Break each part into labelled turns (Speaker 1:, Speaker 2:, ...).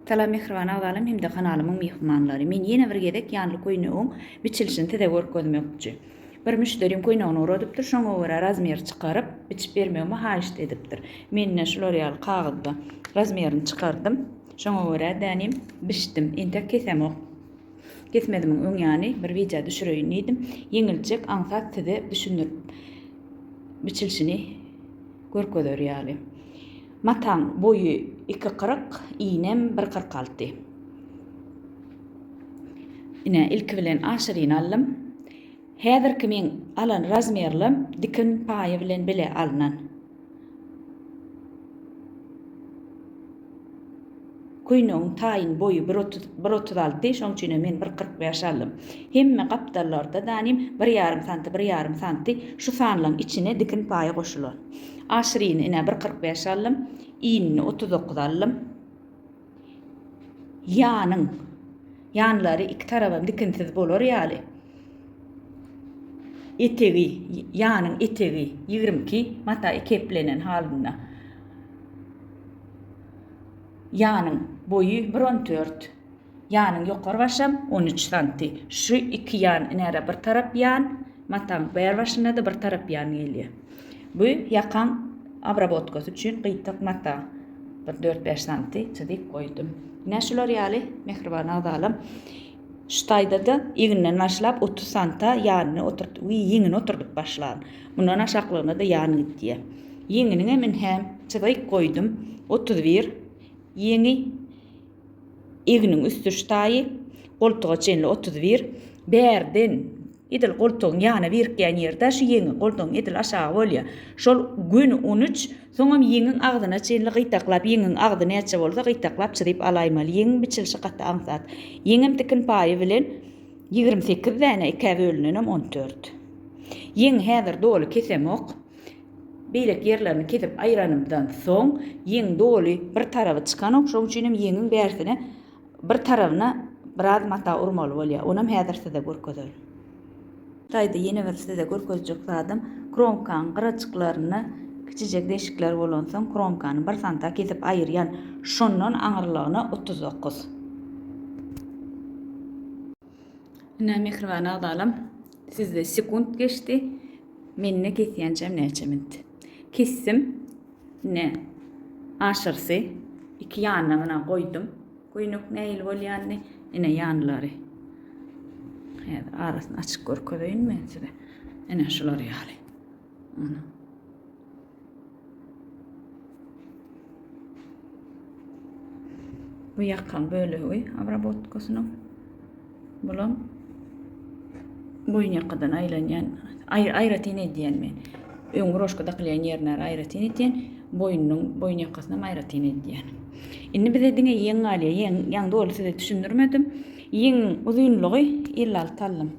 Speaker 1: Salam mehriban agdalym hem de kanalymyň mehmanlary. Men ýene bir gezek ýanly koýnugyň biçilişini tede görkezmekçi. Bir müşterim koýnugyny uradypdyr, şoňa görä razmer çykaryp biçip bermegime haýyşt edipdir. Men şol ýaly kagazda razmerini çykardym. Şoňa görä dänim biçdim. Ente kesemok. Kesmedimin öňýany bir video düşüreýin diýdim. Ýeňiljek aňsat tede düşünür biçilişini görkezer ýaly. Mataň boyu 2,40, iğnem 1,46. Ine ilk bilen aşyryny aldım. Häzirki men alan razmerlim dikin paýy bilen bile alınan. Koýnugyň taýyn boyu 1,36, şoň üçin men 1,45 aldım. Hemme gapdallarda danim 1,5 santy şu sanlaryň içine dikin paýy goşulan. Aşyryny ine 1,45 aldım. İğnini 39 aldım. Yanlary iki tarabam dikinsiz bolar ýaly. Etegi, ýanyň etegi 22 mata keplenen halynda. Ýanyň boyu 1,14. Ýanyň ýokary başam 13 santy. Şu iki ýan inäre bir tarap ýan, mataň bär başynda da bir tarap ýan gelýär. Bu ýakan abrabotkasy üçin gyýtak mata 4-5 santy çydyk koýdum. Näşular ýaly mehriban agdalym. Şu taýda da ýeňinden başlap 30 santa ýanyny oturtdy. Ýeňini oturdup başlan. Mundan aşaklygyna da ýany gitdi. Ýeňini hemen hem çydyk koýdum. 31 ýeňi eginiň üstü şu taýy goltuga çenli 31 bärden idil goltugyň ýana birken ýerde şu ýeňi goltugyň idil aşağı bolýar. Şol gün 13 soňam ýeňiň agdyna çenli gytaklap ýeňiň agdy näçe bolsa gytaklap çyryp alaýmaly. Ýeňiň biçilişi gatda aňsat. Ýeňim dikin paýy bilen 28 däne 2 bölünenem 14. Ýeň häzir doly kesemok. Beýlek ýerlerini kesip aýranymdan soň ýeň doly bir taraby çykanok, şoň üçin ýeňiň bärsine bir tarabyna biraz mata urmaly bolýar. Onam häzir size görkezer. Taýda ýene bir size görkezjek zadym, kromkaň gyraçyklaryny kiçijek deşikler bolan soň kromkany 1 santa kesip aýyrýan, şondan aňyrlygyna 39. Ine mehriban agdalym, sizde sekund geçdi. Menne kesýänçem näçe minut. Kessim, ne aşırsy, iki ýanyna koydum. Koýnuk näil bolýanny, ine ýanlary. Häzir arasyny açyk görkezeýinmi size? Ine şular ýaly. Bu ýakan bölegi abrabotkasynyň bolan boyun ýakadan aýlanýan aýratyn edýän men. Öňüroşka daklyan ýerine aýratyn edýän, boyun ýakasyna aýratyn edýän. Indi bize diňe ýeň aly, ýeň doly size düşündirmedim. Ýeň uzunlygy 56 aldım.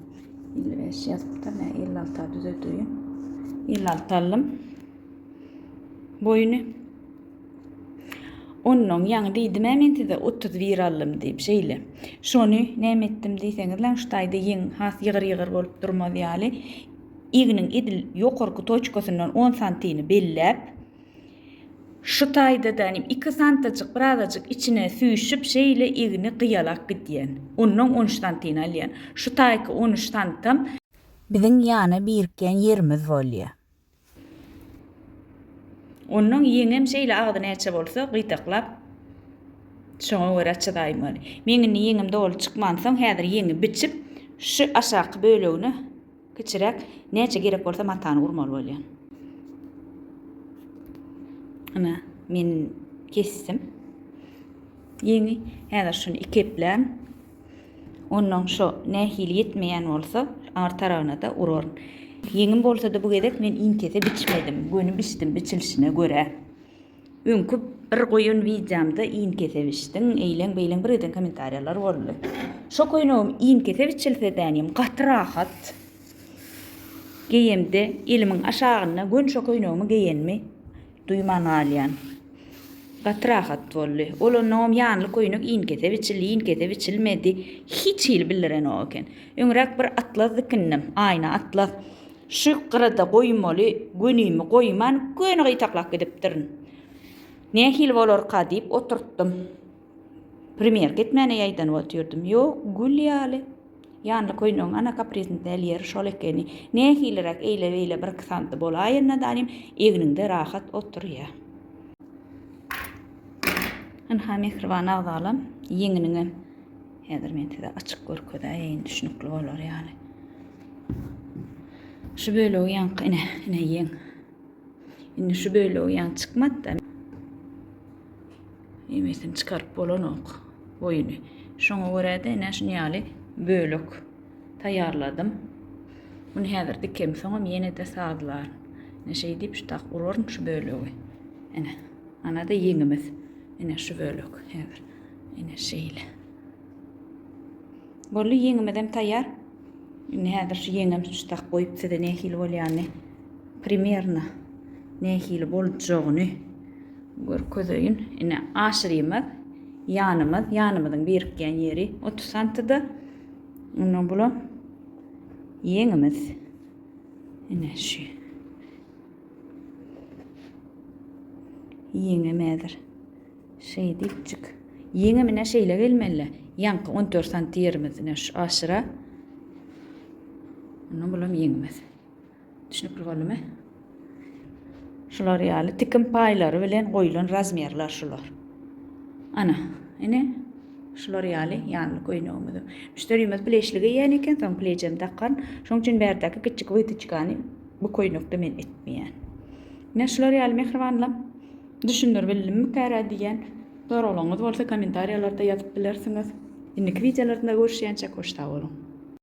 Speaker 1: 55 ýazypda, 56 düzeltýän. 56 aldım. Boyuny onun ýaňy diýdim men size 31 aldım diýip şeýle. Şonu näme etdim diýseňiz, lan şu taýda ýeň has ýygyr bolup durmaz ýaly. Ýeňiniň edil ýokarky toçkasyndan 10 santyny belläp, şu taýdadan 2 santaçyk birazajyk içine süýşüp şeýle ýegini gyýalak gitýän. Ondan 13 santyny alýan. Şu taýky 13 santam biziň ýana birken ýerimiz bolýar. Onun ýeňem şeýle agdy näçe bolsa gytaklap şoňa görä çydaýmaly. Meňin ýeňim doly çykman soň häzir ýeňi biçip şu aşaky bölegini kiçirek näçe gerek bolsa matany urmaly bolýan. Ana men kessim. Ýeňi häzir şunu ikepläm. Ondan şu nähili ýetmeýän bolsa ar tarabyna da urar. Ýeňim bolsa da bu gezek men iňkese biçmedim. Göni biçdim biçilişine görä. Öňkü bir goýun videomda iňkese biçdim. Eýleň bir eden kommentariýalar boldy. Şo goýunum iňkese biçilse dänim gatrahat. Geýemde elimiň aşagyna gön şo goýunumy geýenmi duýman alýan. Gatrahat boldy. Olanyň ýanly goýunuk iňkese biçilmedi. Hiç hil bildiren oken. Öňrek bir atlas dikindim. Aýna atlas. Şu gyrada goýmaly, gönümi goýman, göni gytaklap gidipdirin. Nähil bolar ka diýip oturtdym. Premier gitmene yaydan oturdum. Yok, gül ýaly. Ýanly koynoň ana kaprizinde elýär şol ekeni. Nähilirak eýle bir kysantdy bolaýyna danym egninde rahat oturýar. Anha mehriban agdalam, ýeňiniňem häzir men tede açyk görkezde eýin düşnükli bolar ýaly. Şu bölegi ýanky ine ýeň. Ine şu bölegi ýan çykmady. Emesin çıkarıp bolanok boyunu. Şoňa görä de ine şunu ýaly bölük taýýarladym. Bunu häzir dikem soňam ýene de sagdylar. Ne şey diýip şu tak uraryn şu bölegi. Ine ana da ýeňimiz. Ine şu bölük häzir. Ine şeýle. Bolly ýeňimizem taýýar. Ine häzir şu ýeňim şu tak goýup sede nähili bolýany. Primierna nähili boljagyny görkezýin. Ine aşyrymyz, ýanymyzyň birikýän ýeri 30 santyda. Ondan bulan ýeňimiz. Ine şu. Ýeňim häzir şey diýipçik. Ýeňim ine şeýle gelmeli. Ýanky 14 santy ýerimiz ine şu aşyra. Ondan bulan ýeňimiz. Düşnükli bolmy? Şular ýaly tikim paýlary bilen goýulan razmerler şular. Ana, ine şular ýaly ýanly goýnogumyz. Müşterimiz bileşligi ýani eken, soň bilejem takkan. Şoň üçin bärdäki kiçik wytyczkany bu goýnokda men etmeýän. Ne şular ýaly mehribanlam. Düşünür bilimmi kära diýen soraglaryňyz bolsa kommentariýalarda ýazyp bilersiňiz. Indiki videolarda görüşýänçe hoşça bolun.